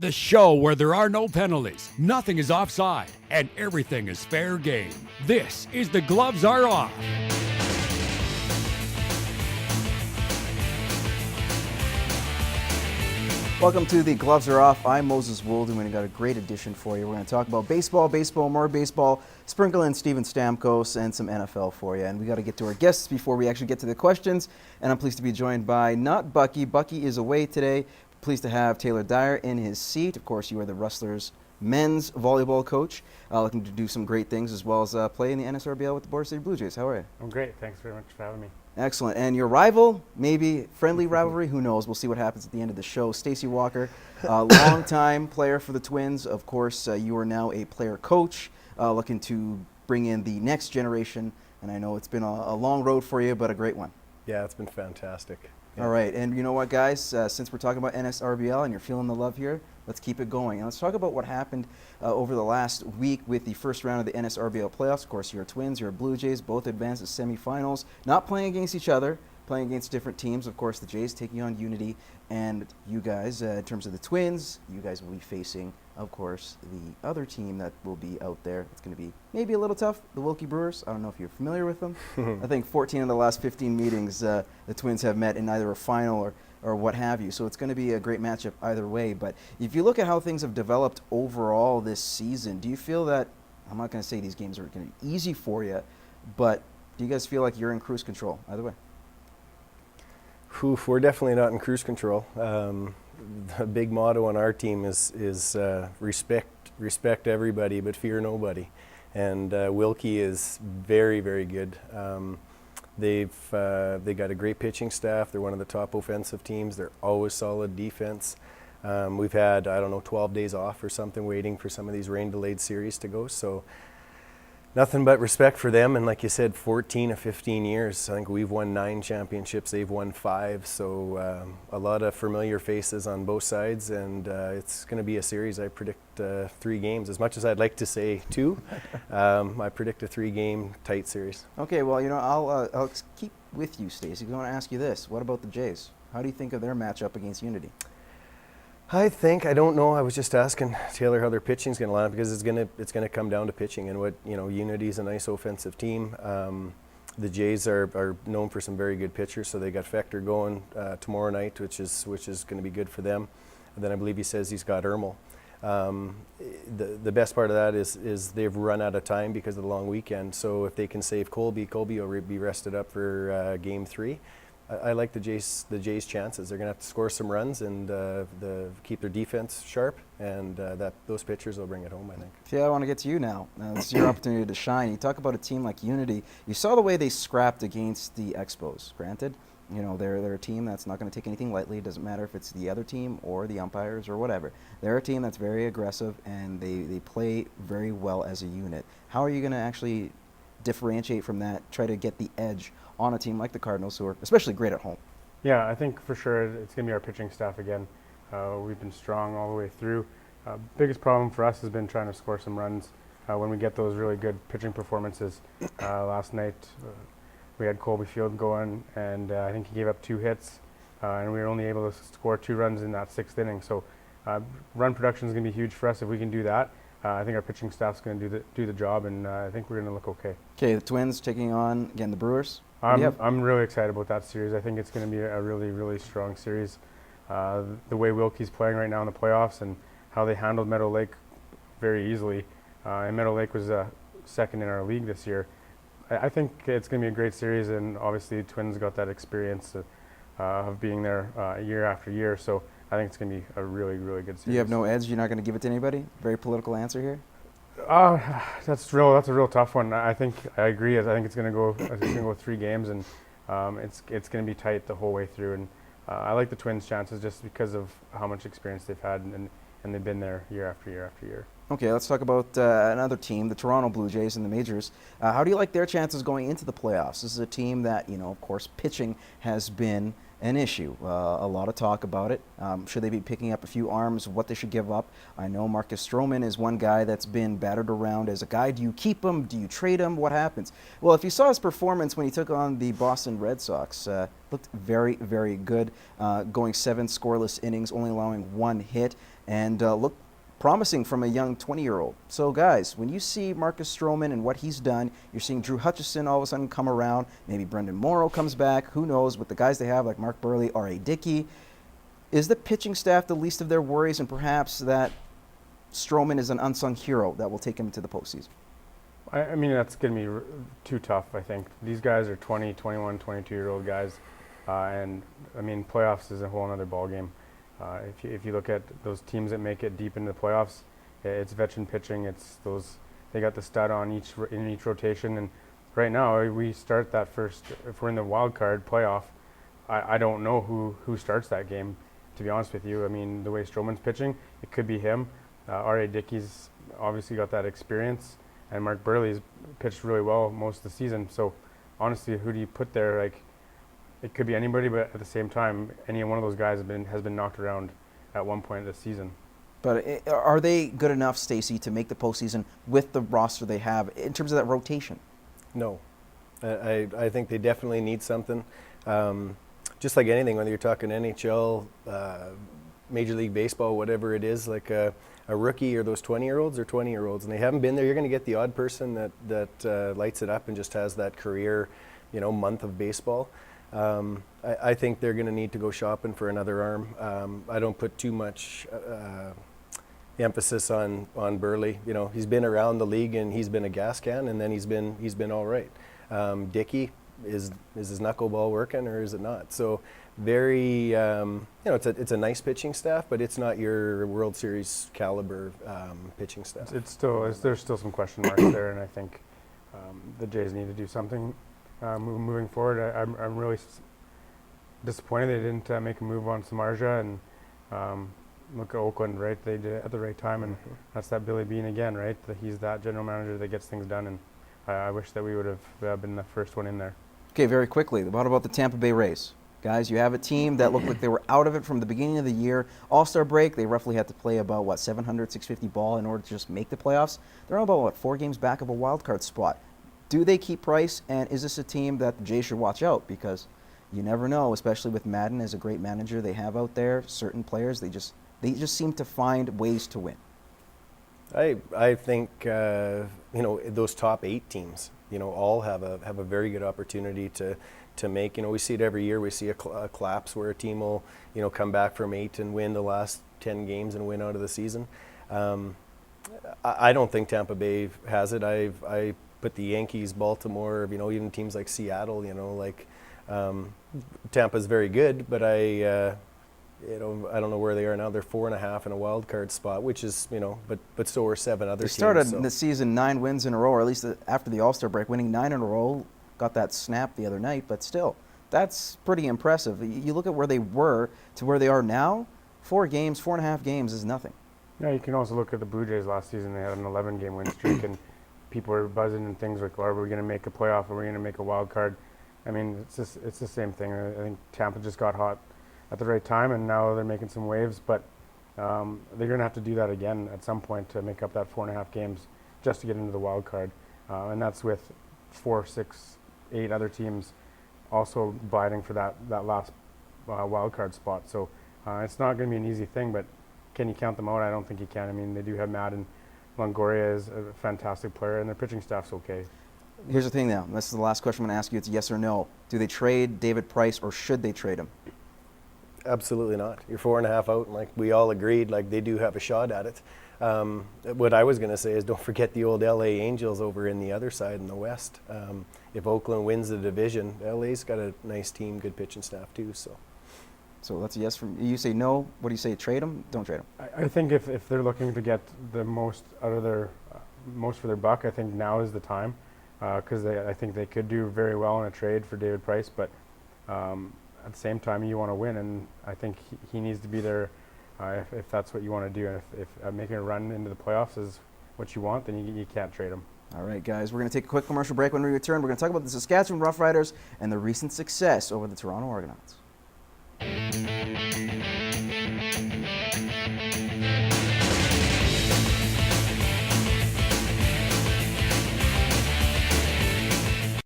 The show where there are no penalties, nothing is offside, and everything is fair game. This is The Gloves Are Off. Welcome to The Gloves Are Off. I'm Moses Wold, and we've got a great edition for you. We're going to talk about baseball, more baseball, sprinkle in Steven Stamkos, and some NFL for you. And we got to get to our guests before we actually get to the questions. And I'm pleased to be joined by not Bucky. Bucky is away today. Pleased to have Taylor Dyer in his seat. Of course, you are the Rustlers men's volleyball coach, looking to do some great things as well as play in the NSRBL with the Border City Blue Jays. How are you? I'm great. Thanks very much for having me. Excellent. And your rival, maybe friendly rivalry, who knows? We'll see what happens at the end of the show. Stacey Walker, longtime player for the Twins. Of course, you are now a player coach, looking to bring in the next generation. And I know it's been a long road for you, but a great one. Yeah, it's been fantastic. Yeah. All right, and you know what, guys? Since we're talking about NSRBL and you're feeling the love here, let's keep it going. And let's talk about what happened over the last week with the first round of the NSRBL playoffs. Of course, your Twins, your Blue Jays, both advanced to semifinals, not playing against each other, playing against different teams. Of course, the Jays taking on Unity, and you guys, in terms of the Twins, you guys will be facing, of course, the other team that will be out there. It's going to be maybe a little tough, the Wilkie Brewers. I don't know if you're familiar with them. I think 14 of the last 15 meetings the Twins have met in either a final or what have you. So it's going to be a great matchup either way. But if you look at how things have developed overall this season, do you feel that, I'm not going to say these games are going to be easy for you, but do you guys feel like you're in cruise control either way? We're definitely not in cruise control. The big motto on our team is respect everybody but fear nobody. And Wilkie is very, very good. They got a great pitching staff. They're one of the top offensive teams. They're always solid defense. We've had, 12 days off or something waiting for some of these rain-delayed series to go. So nothing but respect for them. And like you said, 14 of 15 years. I think we've won 9 championships. They've won 5. So a lot of familiar faces on both sides. And it's going to be a series. I predict 3 games. As much as I'd like to say 2, I predict a 3-game tight series. Okay, well, I'll keep with you, Stacey. I want to ask you this. What about the Jays? How do you think of their matchup against Unity? I don't know. I was just asking Taylor how their pitching's going to line up because it's going to come down to pitching. And what Unity's a nice offensive team. The Jays are known for some very good pitchers, so they got Fector going tomorrow night, which is going to be good for them. And then I believe he says he's got Ermel. The best part of that is they've run out of time because of the long weekend. So if they can save Colby will be rested up for Game 3. I like the Jays' chances. They're going to have to score some runs and keep their defense sharp, and those pitchers will bring it home, I think. Yeah, I want to get to you now. This is your opportunity to shine. You talk about a team like Unity. You saw the way they scrapped against the Expos. Granted, they're a team that's not going to take anything lightly. It doesn't matter if it's the other team or the umpires or whatever. They're a team that's very aggressive, and they play very well as a unit. How are you going to actually differentiate from that, try to get the edge on a team like the Cardinals, who are especially great at home? Yeah, I think for sure it's going to be our pitching staff again. We've been strong all the way through. Biggest problem for us has been trying to score some runs when we get those really good pitching performances. Last night we had Colby Field going, and I think he gave up 2 hits, and we were only able to score 2 runs in that 6th inning. So run production is going to be huge for us if we can do that. I think our pitching staff's going to do the job, and I think we're going to look okay. Okay, the Twins taking on, again, the Brewers. I'm really excited about that series. I think it's going to be a really, really strong series. The way Wilkie's playing right now in the playoffs and how they handled Meadow Lake very easily. And Meadow Lake was second in our league this year. I think it's going to be a great series, and obviously the Twins got that experience of being there year after year. So I think it's going to be a really, really good series. You have no edge? You're not going to give it to anybody? Very political answer here. That's a real tough one. I agree. I think it's going to go 3 games, and it's going to be tight the whole way through. And I like the Twins' chances just because of how much experience they've had, and they've been there year after year after year. Okay, let's talk about another team, the Toronto Blue Jays in the majors. How do you like their chances going into the playoffs? This is a team that, of course, pitching has been an issue. A lot of talk about it. Should they be picking up a few arms, what they should give up? I know Marcus Stroman is one guy that's been battered around as a guy. Do you keep him? Do you trade him? What happens? Well, if you saw his performance when he took on the Boston Red Sox, looked very, very good, going 7 scoreless innings, only allowing 1 hit. and look promising from a young 20-year-old. So guys, when you see Marcus Stroman and what he's done, you're seeing Drew Hutchison all of a sudden come around, maybe Brendan Morrow comes back, who knows, with the guys they have like Mark Burley, R.A. Dickey. Is the pitching staff the least of their worries, and perhaps that Stroman is an unsung hero that will take him to the postseason? I mean, that's going to be too tough, I think. These guys are 20, 21, 22-year-old guys, and I mean, playoffs is a whole other ballgame. If you look at those teams that make it deep into the playoffs, it's veteran pitching. It's those, they got the stud on in each rotation, and right now we start that first. If we're in the wild card playoff, I don't know who starts that game. To be honest with you, I mean, the way Stroman's pitching, it could be him. R.A. Dickey's obviously got that experience, and Mark Burley's pitched really well most of the season. So honestly, who do you put there? Like, it could be anybody, but at the same time, any one of those guys has been knocked around at one point this season. But are they good enough, Stacey, to make the postseason with the roster they have in terms of that rotation? No. I think they definitely need something. Just like anything, whether you're talking NHL, Major League Baseball, whatever it is, like a rookie or those 20-year-olds or 20-year-olds, and they haven't been there, you're going to get the odd person that lights it up and just has that career, month of baseball. I think they're going to need to go shopping for another arm. I don't put too much emphasis on Burley. He's been around the league and he's been a gas can, and then he's been all right. Dickey, is his knuckleball working or is it not? So very, it's a nice pitching staff, but it's not your World Series caliber pitching staff. There's still some question marks there, and I think the Jays need to do something moving forward. I'm really disappointed they didn't make a move on Samardzija, and look at Oakland, right? They did it at the right time, and that's that Billy Beane again, right? He's that general manager that gets things done, and I wish that we would have been the first one in there. Okay, very quickly, what about the Tampa Bay Rays? Guys, you have a team that looked like they were out of it from the beginning of the year. All-Star break, they roughly had to play about, 700, 650 ball in order to just make the playoffs. They're about, 4 games back of a wild card spot. Do they keep Price, and is this a team that the Jays should watch out? Because you never know, especially with Madden as a great manager they have out there. Certain players, they just seem to find ways to win. I think those top 8 teams, all have a very good opportunity to make. We see it every year. We see a collapse where a team will come back from 8 and win the last 10 games and win out of the season. I don't think Tampa Bay has it. I put the Yankees, Baltimore, even teams like Seattle. Tampa's very good, but I don't know where they are now. They're 4.5 in a wild card spot, which is, but so are 7 other teams. They started the season 9 wins in a row, or at least after the All-Star break, winning 9 in a row. Got that snap the other night, but still, that's pretty impressive. You look at where they were to where they are now, 4.5 games is nothing. Yeah, you can also look at the Blue Jays last season. They had an 11-game win streak, and people were buzzing and things like, are we going to make a playoff? Are we going to make a wild card? I mean, it's the same thing. I think Tampa just got hot at the right time, and now they're making some waves, but they're going to have to do that again at some point to make up that 4.5 games just to get into the wild card. And that's with 4, 6, 8 other teams also biting for that last wild card spot. So it's not going to be an easy thing, but can you count them out? I don't think you can. I mean, they do have Madden. Longoria is a fantastic player, and their pitching staff's okay. Here's the thing now. This is the last question I'm going to ask you. It's yes or no. Do they trade David Price, or should they trade him? Absolutely not. You're 4.5 out, and like we all agreed, like they do have a shot at it. What I was going to say is don't forget the old LA Angels over in the other side in the West. If Oakland wins the division, LA's got a nice team, good pitching staff too. So that's a yes from you. Say no. What do you say? Trade them? Don't trade them. I think if they're looking to get the most out of their most for their buck, I think now is the time because I think they could do very well in a trade for David Price, but at the same time you want to win, and I think he needs to be there if that's what you want to do, and if making a run into the playoffs is what you want, then you can't trade him. All right, guys, we're going to take a quick commercial break. When we return, we're going to talk about the Saskatchewan Roughriders and the recent success over the Toronto Argonauts.